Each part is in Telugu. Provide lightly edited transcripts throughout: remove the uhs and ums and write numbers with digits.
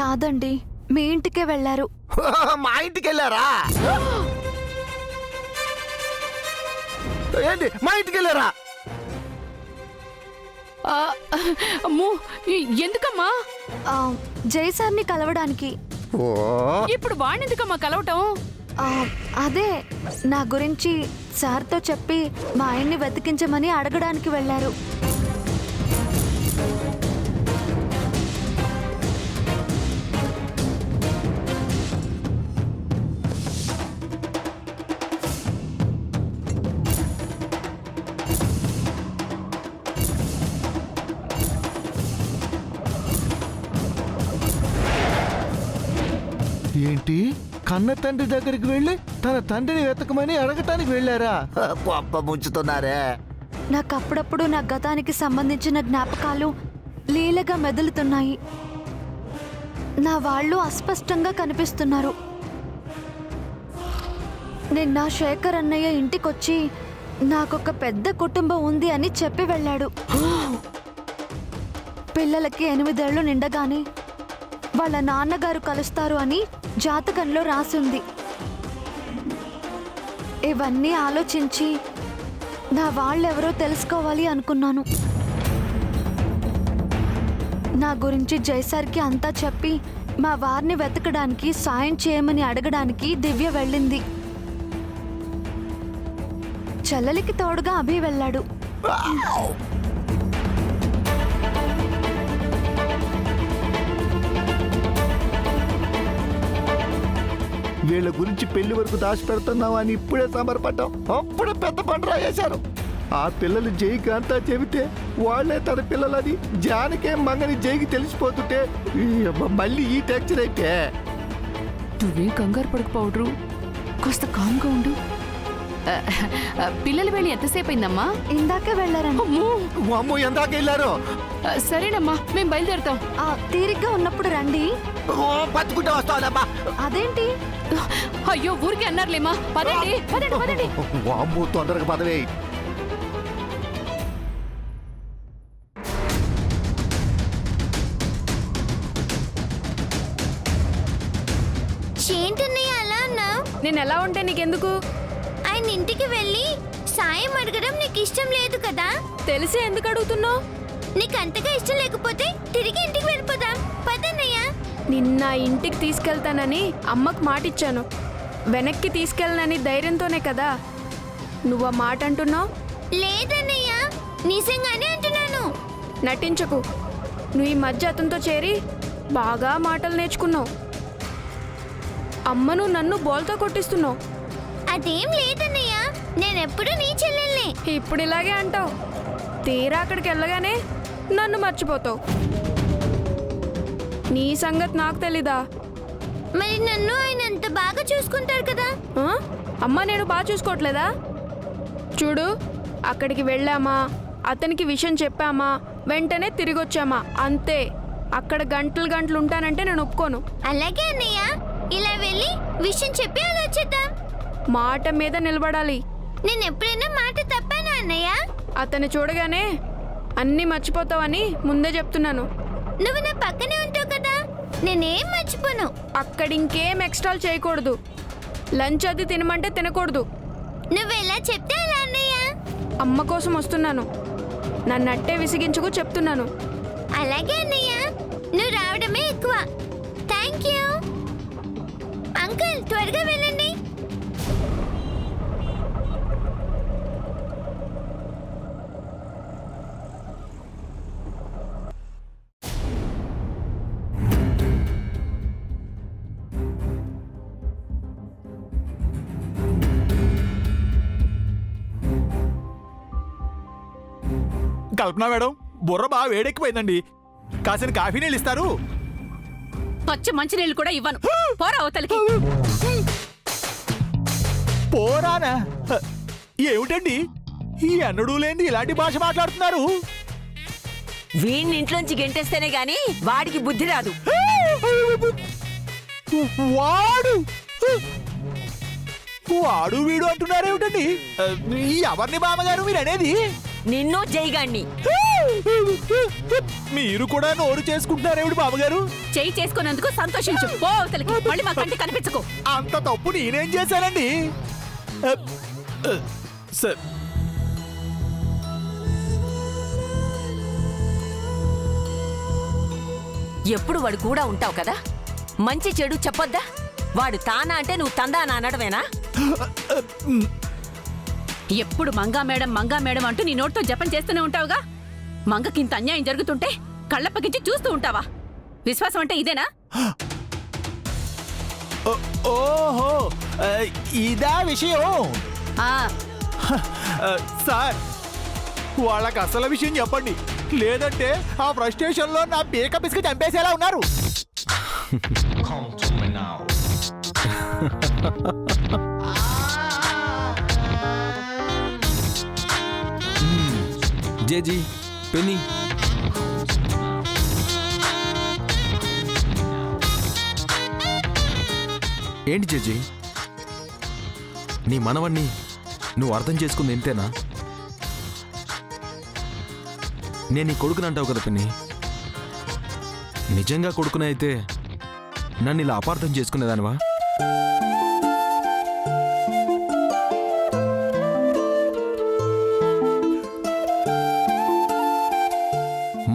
కాదండి, మీ ఇంటికే వెళ్ళారు. మా ఇంటికి వెళ్ళారా? ఏంటి మా ఇంటికి వెళ్ళారా? అమ్మో, ఎందుకమ్మా? జై సార్ని కలవడానికి. ఇప్పుడు వాణ్ణెందుకమ్మా కలవటం? అదే నా గురించి సార్తో చెప్పి మా ఆయన్ని వెతికించమని అడగడానికి వెళ్ళారు. ఏంటి, కన్న తండ్రి దగ్గరికి వెళ్ళి తన తండ్రిని వెతకమని అడగటానికి వెళ్ళారా? గొప్ప ముంచుతున్నారే. నాకు అప్పుడప్పుడు నా గతానికి సంబంధించిన జ్ఞాపకాలు లీలగా మెదులుతున్నాయి. నా వాళ్ళు అస్పష్టంగా కనిపిస్తున్నారు. నిన్న శేఖర్ అన్నయ్య ఇంటికొచ్చి నాకొక పెద్ద కుటుంబం ఉంది అని చెప్పి వెళ్ళాడు. పిల్లలకి 8 ఏళ్లు నిండగానే వాళ్ళ నాన్నగారు కలుస్తారు అని జాతకంలో రాసింది. ఇవన్నీ ఆలోచించి నా వాళ్ళెవరో తెలుసుకోవాలి అనుకున్నాను. నా గురించి జైసార్కి అంతా చెప్పి మా వారిని వెతకడానికి సాయం చేయమని అడగడానికి దివ్య వెళ్ళింది. చెల్లెలికి తోడుగా అభి వెళ్ళాడు. వీళ్ళ గురించి పెళ్లి వరకు దాచిపెడుతున్నాం అని ఇప్పుడే సమర్పడ్డాం. అప్పుడే పెద్ద పంట వేశారు. ఆ పిల్లలు జైకి అంతా చెబితే వాళ్లే తన పిల్లలని జానకే మంగని జైకి తెలిసిపోతుంటే మళ్ళీ ఈ టెక్చర్ అయితే. నువ్వేం కంగారు పడకు పౌడరు, కాస్త కామ్గా ఉండు. పిల్లలు వెళ్ళి ఎంతసేపు అయిందమ్మా? ఇందాకే వెళ్ళారండి. అమ్మో, ఎందాక వెళ్ళారు? సరేనమ్మా, మేము బయలుదేరుతాం. తీరిగ్గా ఉన్నప్పుడు రండి. పట్టుకుంటే వస్తానమ్మా. అదేంటి? అయ్యో, ఊరికి అన్నారులేమా. పదండి పదండి పదండి. అమ్మో, తొందరగా పదవే. ఏంటన్నయ్య అలా అన్నావు? నేను ఎలా ఉంటే నీకెందుకు? ఆయన ఇంటికి వెళ్ళి సాయం అడగడం నీకు ఇష్టం లేదు కదా? తెలిసి ఎందుకు అడుగుతున్నావు? నీకు అంతగా ఇష్టం లేకపోతే తిరిగి ఇంటికి వెళ్ళిపోదాం. పదన్నయ్య. నిన్న ఇంటికి తీసుకెళ్తానని అమ్మకు మాటిచ్చాను. వెనక్కి తీసుకెళ్ళనని ధైర్యంతోనే కదా నువ్వు ఆ మాట అంటున్నావు. లేదన్నయ్య, నిజంగానే అంటున్నాను. నటించకు. నువ్వు ఈ మధ్య అతనితో చేరి బాగా మాటలు నేర్చుకున్నావు. అమ్మను నన్ను బోల్తో కొట్టిస్తున్నావు. అదేం లేదన్నయ్య, నేనెప్పుడు నీ చెల్లెల్నే. ఇప్పుడు ఇలాగే అంటావు, తీరా అక్కడికి వెళ్ళగానే నన్ను మర్చిపోతావు. నీ సంగతి నాకు తెలీదా? మరి నన్ను ఆయన అంత బాగా చూసుకుంటారు కదా? అమ్మ నేను బాగా చూసుకోవట్లేదా? చూడు, అక్కడికి వెళ్ళామా, అతనికి విషయం చెప్పామా, వెంటనే తిరిగి వచ్చామా, అంతే. అక్కడ గంటలు గంటలు ఉంటానంటే నేను ఒప్పుకోను. అలాగే అన్నయ్య, ఇలా వెళ్ళి విషయం చెప్పి అలా వచ్చేద్దాం. మాట మీద నిలబడాలి. నేను ఎప్పుడైనా మాట తప్పానా అన్నయ్య? అతన్ని చూడగానే అన్నీ మర్చిపోతావని ముందే చెప్తున్నాను. నువ్వు నా పక్కనే ఉంటావు కదా, నేనేం మర్చిపోను. అక్కడ ఇంకేం ఎక్స్ట్రాలు చేయకూడదు. లంచ్ అది తినమంటే తినకూడదు. నువ్వెలా చెప్తే అలా అన్నయ్య. అమ్మ కోసం వస్తున్నాను, నన్ను అట్టే విసిగించుకు చెప్తున్నాను. అలాగే అన్నయ్య, నువ్వు రావడమే ఎక్కువ. Thank you uncle. త్వరగా వెళ్ళండి. కల్పన మేడం, బుర్ర బాగా వేడెక్కిపోయిందండి. కాసిన కాఫీ నీళ్ళు ఇస్తారు? పచ్చ మంచినీళ్ళు కూడా ఇవ్వను. పోరా అవతలికి. పోరానా? ఏమిటండి ఈ అన్నడూ లేని ఇలాంటి భాష మాట్లాడుతున్నారు? వీడిని ఇంట్లోంచి గెంటేస్తేనే గాని వాడికి బుద్ధి రాదు. వాడు వాడు వీడు అంటున్నారేమిటండి? ఎవరిని బామ్మగారు మీరు అనేది? నిన్ను జైగాణ్ణి. మీరు కూడా నోరు చేసుకుంటున్నారేమిటి బాబుగారు? చేయి చేసుకున్నందుకు సంతోషించు. పో అవతలికి. మళ్ళీ మా కంటి కనిపించకు. అంత తప్పు నేనేం చేశానండి? సార్, ఎప్పుడు వాడు కూడా ఉంటావు కదా, మంచి చెడు చెప్పొద్దా? వాడు తానా అంటే నువ్వు తందానా అనడమేనా? ఎప్పుడు మంగా మేడం అంటూ నీ నోటితో జపం చేస్తూనే ఉంటావుగా. మంగకి ఇంత అన్యాయం జరుగుతుంటే కళ్ళప్పగించి చూస్తూ ఉంటావా? విశ్వాసం అంటే ఇదేనా? ఓహో, ఇదా విషయం. ఆ సార్, వాళ్ళకి అసలు విషయం చెప్పండి, లేదంటే ఆ ఫ్రస్ట్రేషన్ లో నా పీక పిసికి చంపేసేలా ఉన్నారు. జేజీ, పెన్నీ, ఏంటి జేజీ, నీ మనవణ్ణి నువ్వు అర్థం చేసుకుంది ఇంతేనా? నేను నీ కొడుకునంటావు కదా పిన్ని. నిజంగా కొడుకునే అయితే నన్ను ఇలా అపార్థం చేసుకునేదానివా?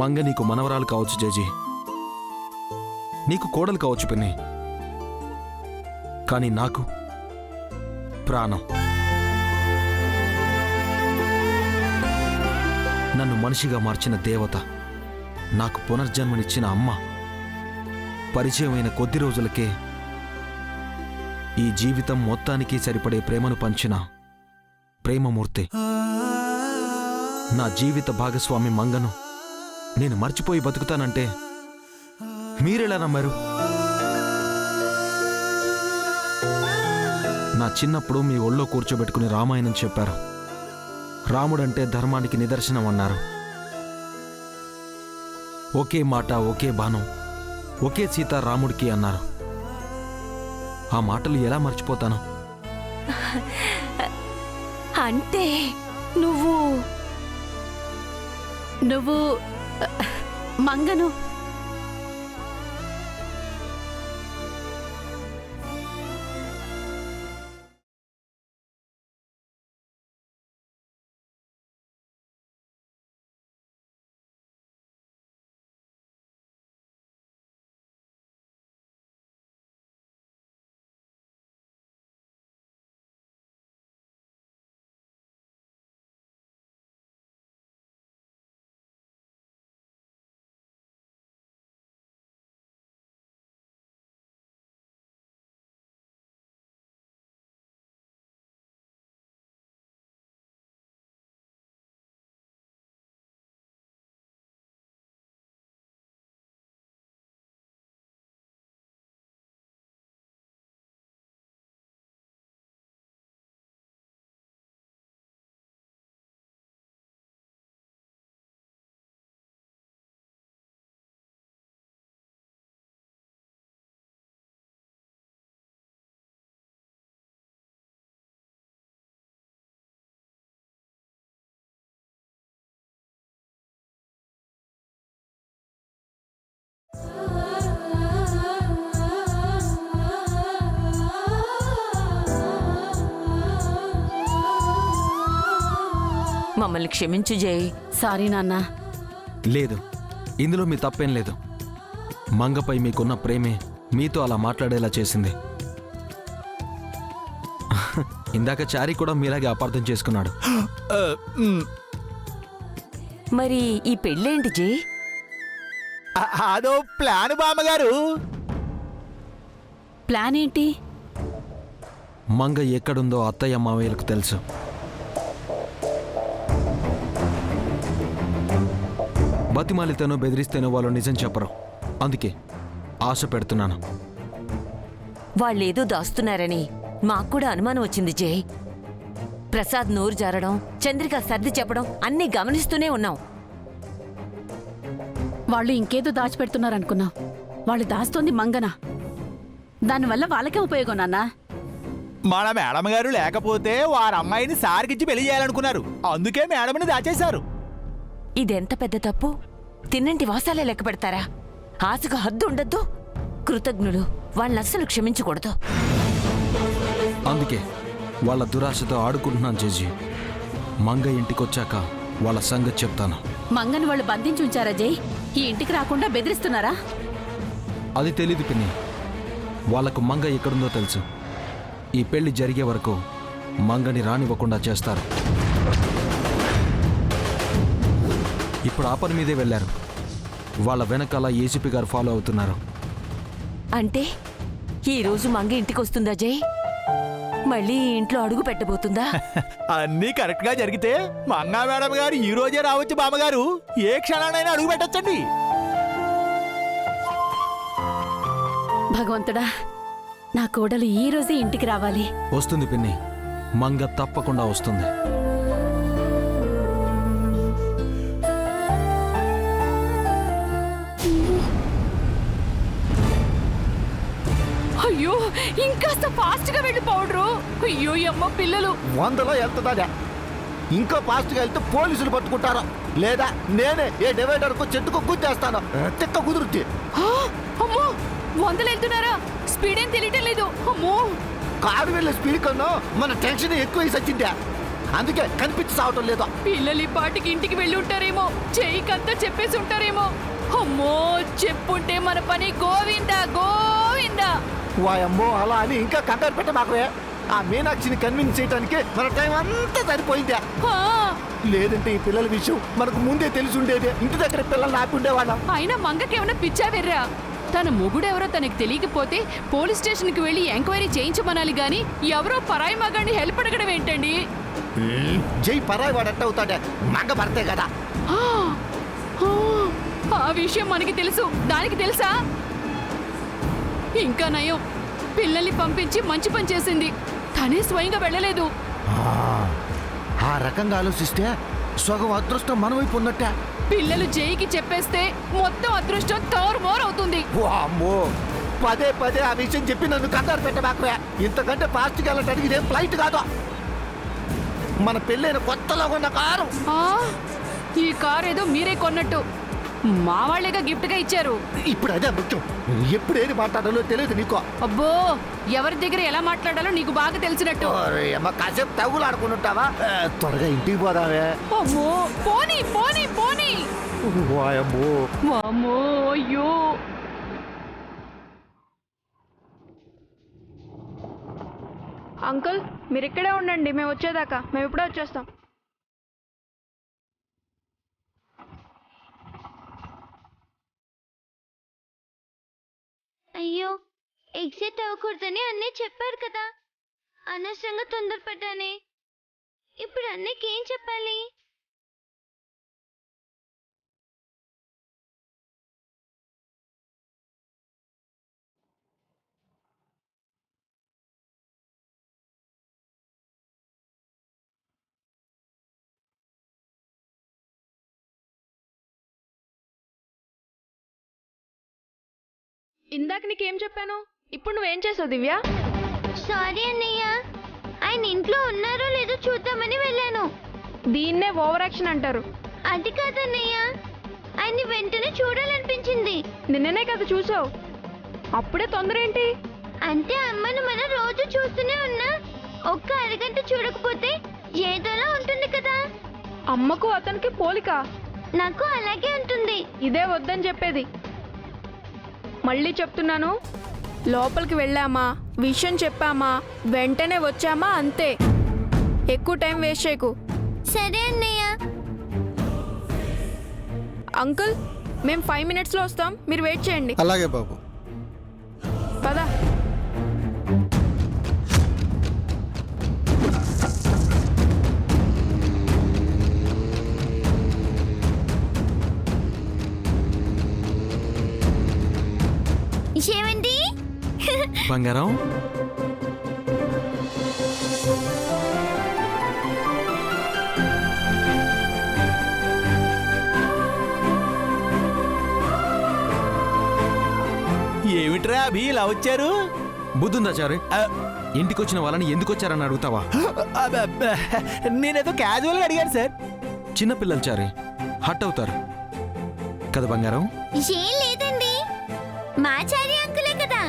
మంగ నీకు మనవరాలు కావచ్చు జేజీ, నీకు కోడలు కావచ్చు పిన్ని, కానీ నాకు ప్రాణం. నన్ను మనిషిగా మార్చిన దేవత, నాకు పునర్జన్మనిచ్చిన అమ్మ, పరిచయమైన కొద్ది రోజులకే ఈ జీవితం మొత్తానికి సరిపడే ప్రేమను పంచిన ప్రేమమూర్తి, నా జీవిత భాగస్వామి మంగను నేను మర్చిపోయి బతుకుతానంటే మీరెలా నమ్మారు? నా చిన్నప్పుడు మీ ఒళ్ళో కూర్చోబెట్టుకుని రామాయణం చెప్పారు. రాముడంటే ధర్మానికి నిదర్శనం అన్నారు. ఒకే మాట, ఒకే బాణం, ఒకే సీత రాముడికి అన్నారు. ఆ మాటలు ఎలా మర్చిపోతాను? అంటే నువ్వు మంగను మమ్మల్ని క్షమించు జై. సారీ నాన్న. లేదు, ఇందులో మీ తప్పేం లేదు. మంగపై మీకున్న ప్రేమే మీతో అలా మాట్లాడేలా చేసింది. ఇందాక చారీ కూడా మీలాగే అపార్థం చేసుకున్నాడు. మరి ఈ పెళ్ళేంటి జై? అదో ప్లాన్ బామ్మగారు. ప్లాన్ ఏంటి? మంగ ఎక్కడుందో అత్తయ్య మావయ్యలకు తెలుసు. బతిమాలితేనో బెదిరిస్తేనో వాళ్ళు నిజం చెప్పరు. అందుకే ఆశ పెడుతున్నాను. వాళ్ళేదో దాస్తున్నారని మాకు కూడా అనుమానం వచ్చింది జై. ప్రసాద్ నోరు జారడం, చంద్రిక సర్ది చెప్పడం అన్నీ గమనిస్తూనే ఉన్నాం. వాళ్ళు ఇంకేదో దాచిపెడుతున్నారనుకున్నాం. వాళ్ళు దాస్తోంది మంగన. దానివల్ల వాళ్ళకే ఉపయోగం నాన్నా. మన మేడం గారు లేకపోతే వారి అమ్మాయిని సార్కిచ్చి పెళ్లి చేయాలనుకున్నారు. అందుకే మేడంని దాచేశారు. ఇదెంత పెద్ద తప్పు. తిన్నంటి వాసాలే లెక్క పెడతారా? ఆశకు హద్దు ఉండద్దు. కృతజ్ఞులు వాళ్ళని అస్సలు క్షమించకూడదు. అందుకే వాళ్ళ దురాశతో ఆడుకుంటున్నాను చేజీ. మంగ ఇంటికొచ్చాక వాళ్ళ సంగతి చెప్తాను. మంగని వాళ్ళు బంధించి ఉంచారా జై? ఈ ఇంటికి రాకుండా బెదిరిస్తున్నారా? అది తెలీదు పిన్ని. వాళ్ళకు మంగ ఎక్కడుందో తెలుసు. ఈ పెళ్లి జరిగే వరకు మంగని రానివ్వకుండా చేస్తారు. ఇప్పుడు ఆ పని మీదే వెళ్ళారు. వాళ్ళ వెనకాల ఏసీపీ గారు ఫాలో అవుతున్నారు. అంటే ఈ రోజు మంగ ఇంటికి వస్తుందా జై? మళ్ళీ ఈ ఇంట్లో అడుగు పెట్టబోతుందా? అన్నీ కరెక్ట్ గా జరిగితే మంగా మేడం గారు ఈ రోజే రావచ్చు. బామ్మగారు ఏ క్షణానైనా అడుగు పెట్టచ్చండి. భగవంతుడా, నా కోడలు ఈ రోజే ఇంటికి రావాలి. వస్తుంది పిన్ని. మంగ తప్పకుండా వస్తుంది. అయ్యో, ఇంకాస్త ఫాస్ట్ గా వెళ్ళి పౌడరు. అయ్యో అమ్మ పిల్లలు. 100లో వెళ్తుందా? ఇంకా ఫాస్ట్గా వెళ్తే పోలీసులు పట్టుకుంటారు. లేదా నేనే ఏ డివైడర్కు చెట్టుకు గుద్దేస్తాను. తిక్క కుదురుద్ది. అమ్మో, 100 వెళ్తున్నారా? స్పీడ్ ఏం తెలియటం లేదు. అమ్మో, కారు వెళ్ళే స్పీడ్ కన్నా మన టెన్షన్ ఎక్కువ సచ్చిందే. అందుకే కనిపించి సావటం లేదు. పిల్లలు ఈ పాటికి ఇంటికి వెళ్ళి ఉంటారేమో. చెయ్యికంతా చెప్పేసి ఉంటారేమో. అమ్మో, చెప్పుంటే మన పని గోవిందా గోవిందా. వాయమ్మో, అలా అని ఇంకా కంగారు పెట్ట మాకవే. ఆ మీనాక్షిని కన్విన్స్ చేయడానికి మన టైం అంతా సరిపోయిందే. ఆ, లేదంటే ఈ పిల్లల విషయం మనకు ముందే తెలిసి ఉండేదే. ఇంటి దగ్గర పిల్లలు ఆపి ఉండేవాళ్ళం. అయినా మంగకేమైనా పిచ్చా వెర్రా? తన మొగుడెవరో తనకి తెలియకపోతే పోలీస్ స్టేషన్కి వెళ్ళి ఎంక్వైరీ చేయించమనాలి గాని ఎవరో పరాయి మగాడిని హెల్ప్ అడగడం ఏంటండి? జై పరాయి వాడట్ట అవుతాడే, మగ భర్తే కదా. ఆ, ఆ, ఆ విషయం మనకి తెలుసు. దానికి తెలుసా? ఇంకా నయం, పిల్లల్ని పంపించి మంచి పని చేసింది. తనే స్వయంగా వెళ్ళలేదు. ఆ రకంగా ఆలోచిస్తే సగం అదృష్టం మన వైపు ఉన్నట్టే. పిల్లలు జైకి చెప్పేస్తే మొత్తం అదృష్టం తోరుమోరు అవుతుంది. అమ్మో, పదే పదే ఆ విషయం చెప్పి నన్ను కంగారు పెట్టబాకవే. ఇంతకంటే ఫాస్ట్గా వెళ్ళటానికి ఇదేం ఫ్లైట్ కాదు. మన పెళ్ళైన కొత్తలో ఉన్న కారు. ఆ, ఈ కార్ ఏదో మీరే కొన్నట్టు. మా వాళ్ళేగా గిఫ్ట్ గా ఇచ్చారు. ఇప్పుడు అదే ముఖ్యం. ఎప్పుడు ఏది మాట్లాడాలో తెలియదు నీకో. అబ్బో, ఎవరి దగ్గర ఎలా మాట్లాడాలో నీకు బాగా తెలిసినట్టు. అమ్మ, కాసేపు తగులాడుకుని ఉంటావా? త్వరగా ఇంటికి పోదామే. అమ్మో, పోనీ పోనీ పోనీ. వాయమ్మో. అమ్మో, అయ్యో. అంకుల్, మీరు ఇక్కడే ఉండండి, మేము వచ్చేదాకా. మేము ఇప్పుడే వచ్చేస్తాం. అయ్యో, ఎగ్జిట్ అవ్వకూడదని అన్నయ్య చెప్పారు కదా. అనవసరంగా తొందరపడ్డానే. ఇప్పుడు అన్నయ్యకి ఏం చెప్పాలి? ఇందాక నీకేం చెప్పాను? ఇప్పుడు నువ్వేం చేసావు దివ్య? సారీ అన్నయ్య, ఆయన ఇంట్లో ఉన్నారో లేదో చూద్దామని వెళ్ళాను. దీన్నే ఓవర్ యాక్షన్ అంటారు. అది కాదన్నయ్య, ఆయన్ని వెంటనే చూడాలనిపించింది. నిన్ననే కదా చూసావు, అప్పుడే తొందర ఏంటి? అంటే అమ్మను మనం రోజు చూస్తూనే ఉన్నా ఒక్క అరగంట చూడకపోతే ఏదోలా ఉంటుంది కదా. అమ్మకు అతనికి పోలిక. నాకు అలాగే ఉంటుంది. ఇదే వద్దని చెప్పేది. మళ్ళీ చెప్తున్నాను, లోపలికి వెళ్ళామా, విషయం చెప్పామా, వెంటనే వచ్చామా, అంతే. ఎక్కువ టైం వేస్ట్ చేయకు. సరే అన్నయ్య. అంకుల్, మేము 5 minutesలో వస్తాం, మీరు వెయిట్ చేయండి. అలాగే బాబు. పదా. ఏమండి? బంగారం, ఏమిట్రా అభి ఇలా వచ్చారు? బుద్ధుందా చారు? ఇంటికి వచ్చిన వాళ్ళని ఎందుకు వచ్చారని అడుగుతావా? నేనేదో క్యాజువల్గా అడిగాను సార్. చిన్నపిల్లలు చారి హట్ అవుతారు కదా బంగారం. ఏం లేదండి, మాచారి అంకులే కదా.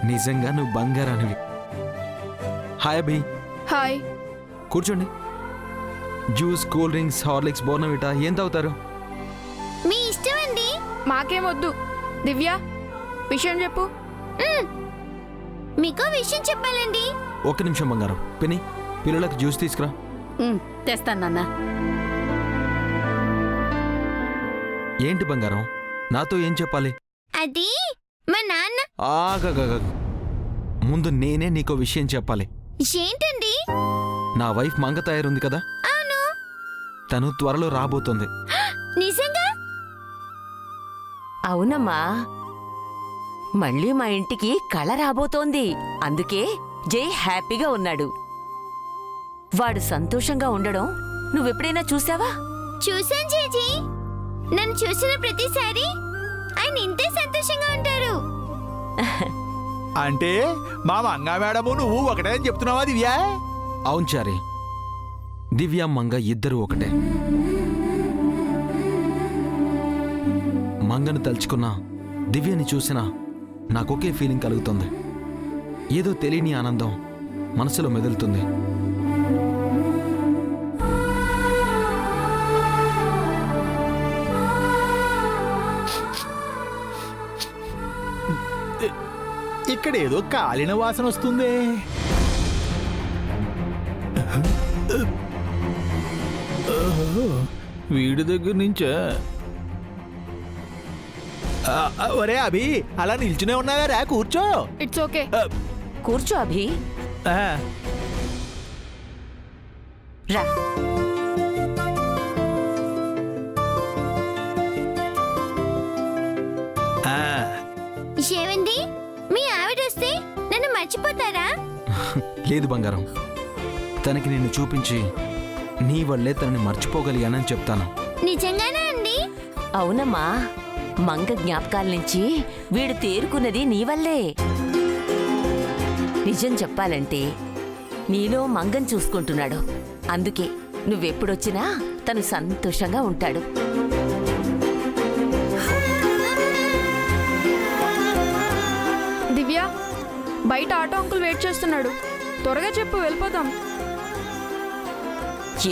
నిజంగా నువ్వు బంగారానివి. హాయ్ అభి, హాయ్. కూర్చోండి. Juice, cool drinks, Horlicks, Bournvita ఏం తాగుతారు? మీ ఇష్టం అండి. మాకేమొద్దు. దివ్య, విషయం చెప్పు. మీకో విషయం చెప్పాలండి. ఒక్క నిమిషం బంగారం. పిన్ని, పిల్లలకు జ్యూస్ తీసుకురా. తెస్తాను నాన్న. ఏంటి బంగారం, నాతో ఏం చెప్పాలి? అది మా నాన్న. ఆగగగ, ముందు నేనే నీకో విషయం చెప్పాలి. ఏంటండి? నా వైఫ్ మంగ తయారుంది కదా, అవును. తను త్వరలో రాబోతుంది. నిజంగా? అవునమ్మా, మళ్ళీ మా ఇంటికి కళ రాబోతోంది. అందుకే జై హ్యాపీగా ఉన్నాడు. వాడు సంతోషంగా ఉండడం నువ్వెప్పుడైనా చూసావా? చూసాను జేజీ. నన్ను చూసిన ప్రతిసారి ఆయన ఇంతే సంతోషంగా ఉంటారు. అంటే మా మంగా మేడము నువ్వు ఒకటే అని చెప్తున్నావా దివ్య? అవును చారి, దివ్య మంగ ఇద్దరు ఒకటే. మంగను తలుచుకున్నా, దివ్యని చూసినా నాకొకే ఫీలింగ్ కలుగుతుంది. ఏదో తెలియని ఆనందం మనసులో మెదులుతుంది. ఇక్కడ ఏదో కాలిన వాసన వస్తుంది. వీడి దగ్గర నుంచా? ఒరే అభి, అలా నిల్చునే ఉన్నారా? కూర్చో. It's okay. కూర్చో అభి, రా. ఏమండి, మీ ఆవిడ వస్తే నన్ను మర్చిపోతారా? లేదు బంగారం, తనకి నిన్ను చూపించి నీ వల్లే తనని మర్చిపోగలిగానని చెప్తాను. నిజంగానా అండి? అవునమ్మా, మంగ జ్ఞాపకాల నుంచి వీడు తేరుకున్నది నీ వల్లే. నిజం చెప్పాలంటే నీలో మంగం చూసుకుంటున్నాడు. అందుకే నువ్వెప్పుడొచ్చినా తను సంతోషంగా ఉంటాడు. దివ్య, బయట ఆటో అంకుల్ వెయిట్ చేస్తున్నాడు. త్వరగా చెప్పు, వెళ్ళిపోదాం.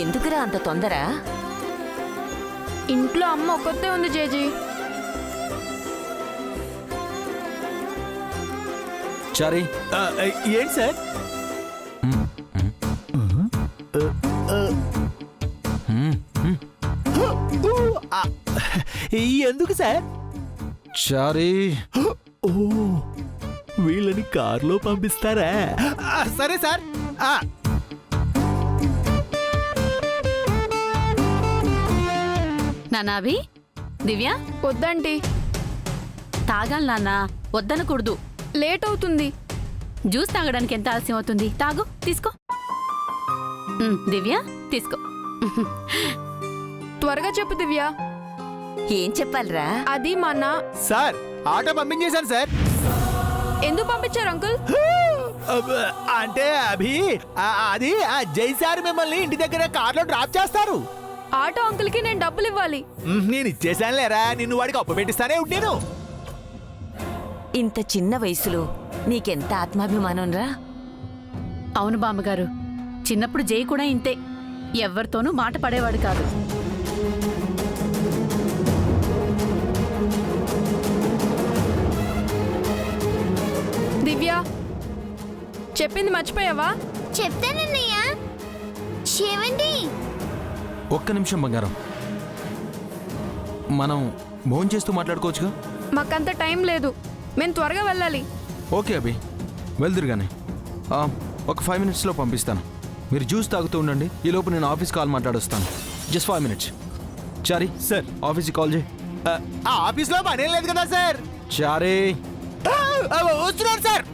ఎందుకురా అంత తొందర? ఇంట్లో అమ్మ ఒక్కతే ఉంది జేజీ. చారి, ఏంటి సార్? ఎందుకు సార్? చారి, ఓ, వీళ్ళని కారులో పంపిస్తారా? సరే సార్. నానావి, దివ్య వద్దంటీ, తాగాలి నాన్న, వద్దనకూడదు. లేట్ అవుతుంది. జ్యూస్ తాగడానికి ఎంత ఆలస్యం అవుతుంది? తాగు, తీసుకో. దివ్య తీసుకో. త్వరగా చెప్పు దివ్య. ఏం చెప్పాలిరా? అది మా నా. సార్, ఆటో పంపించేశాను సార్. ఎందుకు పంపించారు అంకుల్? అంటే అభి, అది జై సార్ మిమ్మల్ని ఇంటి దగ్గర కార్లో డ్రాప్ చేస్తారు. ఆటో అంకుల్ కి నేను డబ్బులు ఇవ్వాలి. నేను ఇచ్చేసాను లేరా, నిన్ను వాడికి అప్పు పెట్టిస్తానే ఉంటాను. ఇంత చిన్న వయసులో నీకెంత ఆత్మాభిమానం రా. అవును బామ్మగారు, చిన్నప్పుడు జై కూడా ఇంతే, ఎవ్వరితోనూ మాట పడేవాడు కాదు. దివ్య, చెప్పింది మర్చిపోయావా? చెప్తానన్నయ్య. ఏవండి? ఒక్క నిమిషం బంగారం, మనం భోంచేస్తూ మాట్లాడుకోవచ్చుగా? మాకంత టైం లేదు, మేము త్వరగా వెళ్ళాలి. ఓకే అభి, వెళ్దురుగానే. ఒక 5 minutesలో పంపిస్తాను. మీరు జ్యూస్ తాగుతూ ఉండండి, ఈలోపు నేను ఆఫీస్ కాల్ మాట్లాడొస్తాను. Just 5 minutes. చారి సార్, ఆఫీస్కి కాల్ చేయి. ఆఫీస్లో పనేం లేదు కదా సార్? చారీ, వస్తున్నాను సార్.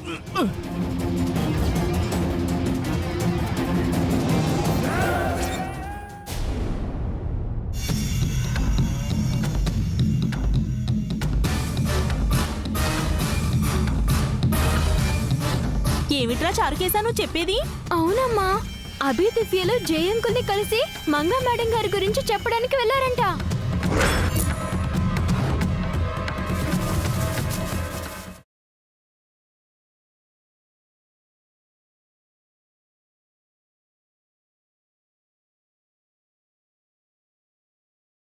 ఏమిట్రా చారుకేశా నువ్వు చెప్పేది? అవునమ్మా, అభి దివ్యలు జయ అంకుల్ని కలిసి మంగా మేడం గారి గురించి చెప్పడానికి వెళ్ళారంట.